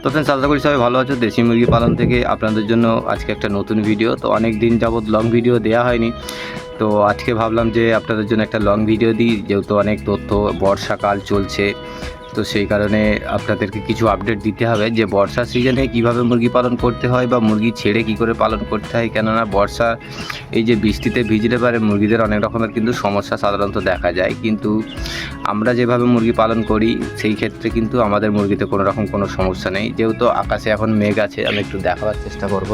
তো ফ্রেন্ডস, আশা করি সবাই ভালো আছো। দেশি মুরগি পালন থেকে আপনাদের জন্য আজকে একটা নতুন ভিডিও। তো অনেক দিন যাবত লং ভিডিও দেওয়া হয়নি, তো আজকে ভাবলাম যে আপনাদের জন্য একটা লং ভিডিও দিই, যেহেতু অনেক তথ্য, বর্ষাকাল চলছে, তো সেই কারণে আপনাদেরকে কিছু আপডেট দিতে হবে যে বর্ষা সিজনে কিভাবে মুরগি পালন করতে হয় বা মুরগি ছেড়ে কি করে পালন করতে হয়। কেননা বর্ষা এই যে বৃষ্টিতে ভিজতে পারে মুরগিদের অনেক রকমের কিন্তু সমস্যা সাধারণত দেখা যায়, কিন্তু আমরা যেভাবে মুরগি পালন করি সেই ক্ষেত্রে কিন্তু আমাদের মুরগিতে কোনো রকম কোনো সমস্যা নেই। যেহেতু আকাশে এখন মেঘ আছে, আমি একটু দেখাবার চেষ্টা করব।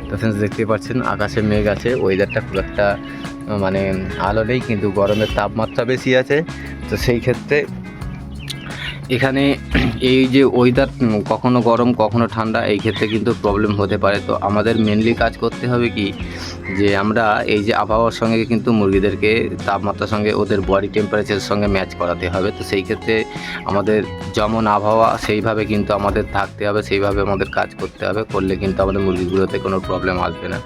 তো ফ্রেন্ডস, দেখতে পাচ্ছেন আকাশে মেঘ আছে, ওয়েদারটা খুব একটা মানে আলো নেই, কিন্তু গরমের তাপমাত্রা বেশি আছে। তো সেই ক্ষেত্রে এখানে এই যে ওয়েদার কখনো গরম কখনো ঠান্ডা, এই ক্ষেত্রে কিন্তু প্রবলেম হতে পারে। তো আমাদের মেনলি কাজ করতে হবে কি, যে আমরা এই যে আবহাওয়ার সঙ্গে কিন্তু মুরগিদেরকে তাপমাত্রার সঙ্গে ওদের বডি টেম্পারেচারের সঙ্গে ম্যাচ করাতে হবে। তো সেই ক্ষেত্রে আমাদের যেমন আবহাওয়া সেইভাবে কিন্তু আমাদের থাকতে হবে, সেইভাবে আমাদের কাজ করতে হবে, করলে কিন্তু আমাদের মুরগিগুলোতে কোনো প্রবলেম আসবে না।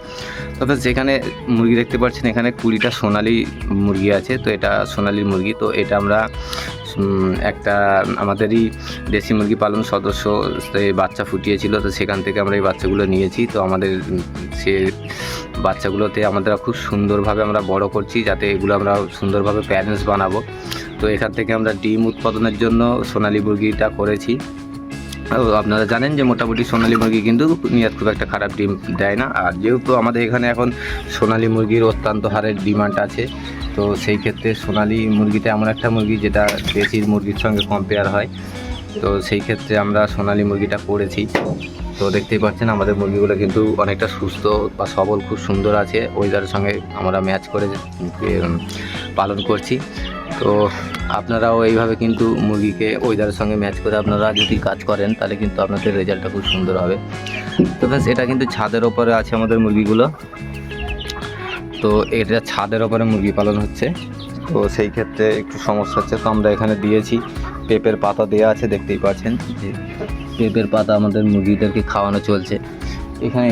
তবে যেখানে মুরগি দেখতে পাচ্ছেন, এখানে 20টা সোনালি মুরগি আছে। তো এটা সোনালি মুরগি, তো এটা আমরা একটা আমাদেরই দেশি মুরগি পালন সদস্য বাচ্চা ফুটিয়েছিল, তো সেখান থেকে আমরা এই বাচ্চাগুলো নিয়েছি। তো আমাদের সে বাচ্চাগুলোতে আমরা খুব সুন্দরভাবে আমরা বড় করছি, যাতে এগুলো আমরা সুন্দরভাবে প্যারেন্টস বানাবো। তো এখান থেকে আমরা ডিম উৎপাদনের জন্য সোনালি মুরগিটা করেছি। আপনারা জানেন যে মোটামুটি সোনালি মুরগি কিন্তু নিয়াত খুব একটা খারাপ ডিম দেয় না। আর যেহেতু আমাদের এখানে এখন সোনালি মুরগির অত্যন্ত হারে ডিমান্ড আছে, তো সেই ক্ষেত্রে সোনালি মুরগিটা এমন একটা মুরগি যেটা দেশি মুরগির সঙ্গে কম্পেয়ার হয়। তো সেই ক্ষেত্রে আমরা সোনালি মুরগিটা করেছি। তো দেখতেই পাচ্ছেন আমাদের মুরগিগুলো কিন্তু অনেকটা সুস্থ বা সবল, খুব সুন্দর আছে। ওয়েদারের সঙ্গে আমরা ম্যাচ করে পালন করছি। তো আপনারাও এইভাবে কিন্তু মুরগিকে ওয়েদারের সঙ্গে ম্যাচ করে আপনারা যদি কাজ করেন, তাহলে কিন্তু আপনাদের রেজাল্টটা খুব সুন্দর হবে। তো ব্যাস, এটা কিন্তু ছাদের ওপরে আছে আমাদের মুরগিগুলো। তো এটা ছাদের ওপরে মুরগি পালন হচ্ছে, তো সেই ক্ষেত্রে একটু সমস্যা হচ্ছে। তো আমরা এখানে দিয়েছি পেঁপের পাতা দেওয়া আছে, দেখতেই পাচ্ছেন যে পেঁপের পাতা আমাদের মুরগিদেরকে খাওয়ানো চলছে। এখানে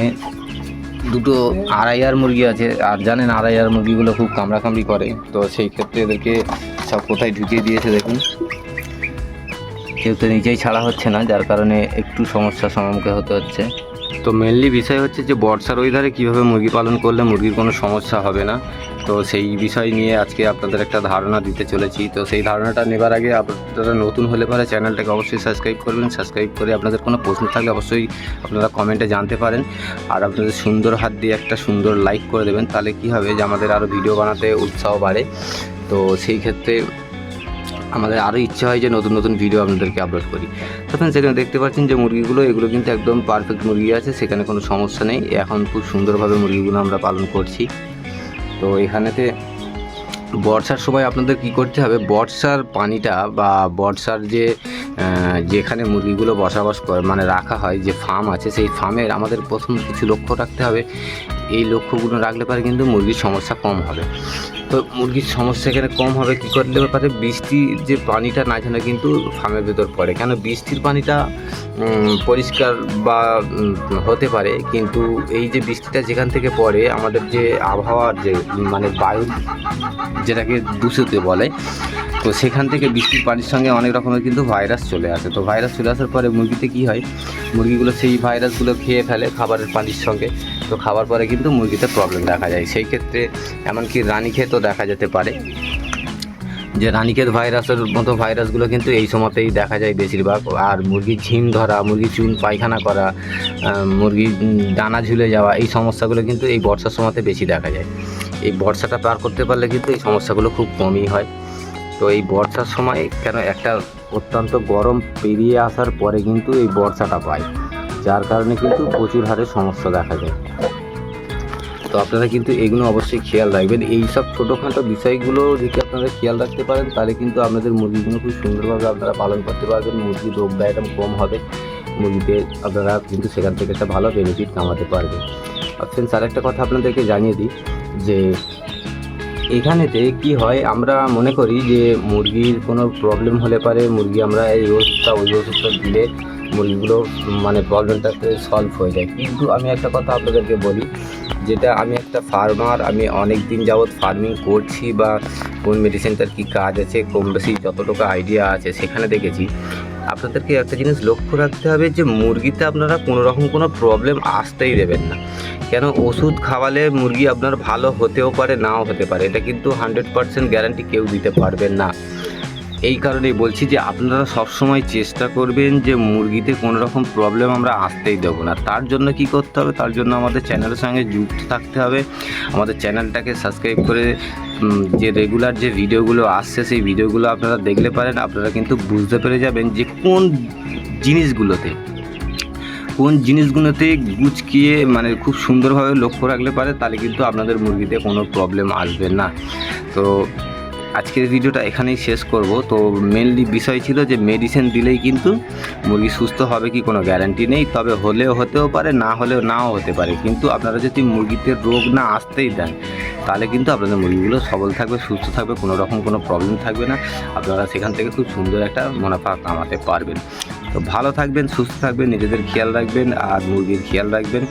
দুটো আড়াইয়ার মুরগি আছে, আর জানেন আড়াইয়ার মুরগিগুলো খুব কামড়াকামড়ি করে। তো সেই ক্ষেত্রে এদেরকে সব কোথায় ঢুকিয়ে দিয়েছে দেখুন, কেউ তো নিজেই ছাড়া হচ্ছে না, যার কারণে একটু সমস্যার সম্মুখীন হতে হচ্ছে। তো মেনলি বিষয় হচ্ছে যে বর্ষার ওয়েদারে কীভাবে মুরগি পালন করলে মুরগির কোনো সমস্যা হবে না। তো সেই বিষয় নিয়ে আজকে আপনাদের একটা ধারণা দিতে চলেছি। তো সেই ধারণাটা নেবার আগে আপনারা নতুন হলে পরে চ্যানেলটাকে অবশ্যই সাবস্ক্রাইব করবেন। সাবস্ক্রাইব করে আপনাদের কোনো প্রশ্ন থাকলে অবশ্যই আপনারা কমেন্টে জানতে পারেন। আর আপনাদের সুন্দর হাত দিয়ে একটা সুন্দর লাইক করে দেবেন, তাহলে কী হবে যে আমাদের আরও ভিডিও বানাতে উৎসাহ বাড়ে। তো সেই ক্ষেত্রে আমাদের আরও ইচ্ছা হয় যে নতুন নতুন ভিডিও আপনাদেরকে আপলোড করি। তখন সেখানে দেখতে পাচ্ছেন যে মুরগিগুলো, এগুলো কিন্তু একদম পারফেক্ট মুরগি আছে, সেখানে কোনো সমস্যা নেই। এখন খুব সুন্দরভাবে মুরগিগুলো আমরা পালন করছি। তো এখানেতে বর্ষার সময় আপনাদের কি করতে হবে, বর্ষার পানিটা বা বর্ষার যেখানে মুরগিগুলো বসবাস করে মানে রাখা হয়, যে ফার্ম আছে, সেই ফার্মের আমাদের প্রথম কিছু লক্ষ্য রাখতে হবে। এই লক্ষ্যগুলো রাখলে পারে কিন্তু মুরগির সমস্যা কম হবে। তো মুরগির সমস্যা এখানে কম হবে কী করলে পারে, বৃষ্টির যে পানিটা না যেন কিন্তু ফার্মের ভেতর পড়ে। কেন বৃষ্টির পানিটা পরিষ্কার বা হতে পারে, কিন্তু এই যে বৃষ্টিটা যেখান থেকে পড়ে, আমাদের যে আবহাওয়ার যে মানে বায়ু যেটাকে দূষিত বলে, তো সেখান থেকে বৃষ্টির পানির সঙ্গে অনেক রকমের কিন্তু ভাইরাস চলে আসে। তো ভাইরাস চলে আসার পরে মুরগিতে কী হয়, মুরগিগুলো সেই ভাইরাসগুলো খেয়ে ফেলে খাবারের পানির সঙ্গে। তো খাবার পরে কিন্তু মুরগিতে প্রবলেম দেখা যায়। সেই ক্ষেত্রে এমনকি রানীক্ষেতও দেখা যেতে পারে, যে রানীক্ষেত ভাইরাসের মতো ভাইরাসগুলো কিন্তু এই সময়তেই দেখা যায় বেশিরভাগ। আর মুরগির ঝিম ধরা, মুরগির চুন পায়খানা করা, মুরগির ডানা ঝুলে যাওয়া, এই সমস্যাগুলো কিন্তু এই বর্ষার সময়তে বেশি দেখা যায়। এই বর্ষাটা পার করতে পারলে কিন্তু এই সমস্যাগুলো খুব কমই হয়। তো এই বর্ষার সময় কেন একটা অত্যন্ত গরম পেরিয়ে আসার পরে কিন্তু এই বর্ষাটা পায়, যার কারণে কিন্তু প্রচুর হারে সমস্যা দেখা যায়। তো আপনারা কিন্তু এগুলো অবশ্যই খেয়াল রাখবেন। এই সব ছোটোখাটো বিষয়গুলো যদি আপনারা খেয়াল রাখতে পারেন, তাহলে কিন্তু আপনাদের মুরগিগুলো খুব সুন্দরভাবে আপনারা পালন করতে পারবেন। মুরগির রোগ ব্যায়াম কম হবে, মুরগিতে আপনারা কিন্তু সেখান থেকে একটা ভালো বেনিফিট কামাতে পারবেন। ফ্রেন্ডস, আর একটা কথা আপনাদেরকে জানিয়ে দিই যে এখানেতে কি হয়, আমরা মনে করি যে মুরগির কোনো প্রবলেম হলে পারে মুরগি আমরা এই ওষুধটা ওই ওষুধটা দিলে মুরগিগুলো মানে প্রবলেমটাতে সলভ হয়ে যায়। কিন্তু আমি একটা কথা আপনাদেরকে বলি, যেটা আমি একটা ফার্মার, আমি অনেক দিন যাবৎ ফার্মিং করছি, বা কোন মেডিসিনটার কী কাজ আছে কম বেশি যতটুকু আইডিয়া আছে সেখানে দেখেছি, আপনাদেরকে একটা জিনিস লক্ষ্য রাখতে হবে যে মুরগিতে আপনারা কোনো রকম কোনো প্রবলেম আসতেই দেবেন না। কেন ওষুধ খাওয়ালে মুরগি আপনার ভালো হতেও পারে, নাও হতে পারে, এটা কিন্তু 100% গ্যারান্টি কেউ দিতে পারবেন না। এই কারণেই বলছি যে আপনারা সবসময় চেষ্টা করবেন যে মুরগিতে কোনো রকম প্রবলেম আমরা আসতেই দেবো না। তার জন্য কি করতে হবে? তার জন্য আমাদের চ্যানেলের সঙ্গে যুক্ত থাকতে হবে। আমাদের চ্যানেলটাকে সাবস্ক্রাইব করে যে রেগুলার যে ভিডিওগুলো আসছে সেই ভিডিওগুলো আপনারা দেখলে পারেন, আপনারা কিন্তু বুঝতে পেরে যাবেন যে কোন জিনিসগুলোতে গুচকিয়ে মানে খুব সুন্দরভাবে লক্ষ্য রাখলে পারে, তাহলে কিন্তু আপনাদের মুরগিতে কোনো প্রবলেম আসবে না। তো আজকের ভিডিওটা এখানেই শেষ করব। তো মেনলি বিষয় ছিল যে মেডিসিন দিলেই কিন্তু মুরগি সুস্থ হবে কি কোনো গ্যারান্টি নেই, তবে হলেও হতেও পারে, না হলেও নাও হতে পারে। কিন্তু আপনারা যদি মুরগিতে রোগ না আসতেই দেন, তাহলে কিন্তু আপনাদের মুরগিগুলো সবল থাকবে, সুস্থ থাকবে, কোনো রকম কোনো প্রবলেম থাকবে না। আপনারা সেখান থেকে খুব সুন্দর একটা মুনাফা কামাতে পারবেন। তো ভালো থাকবেন, সুস্থ থাকবেন, নিজেদের খেয়াল রাখবেন আর মুরগির খেয়াল রাখবেন।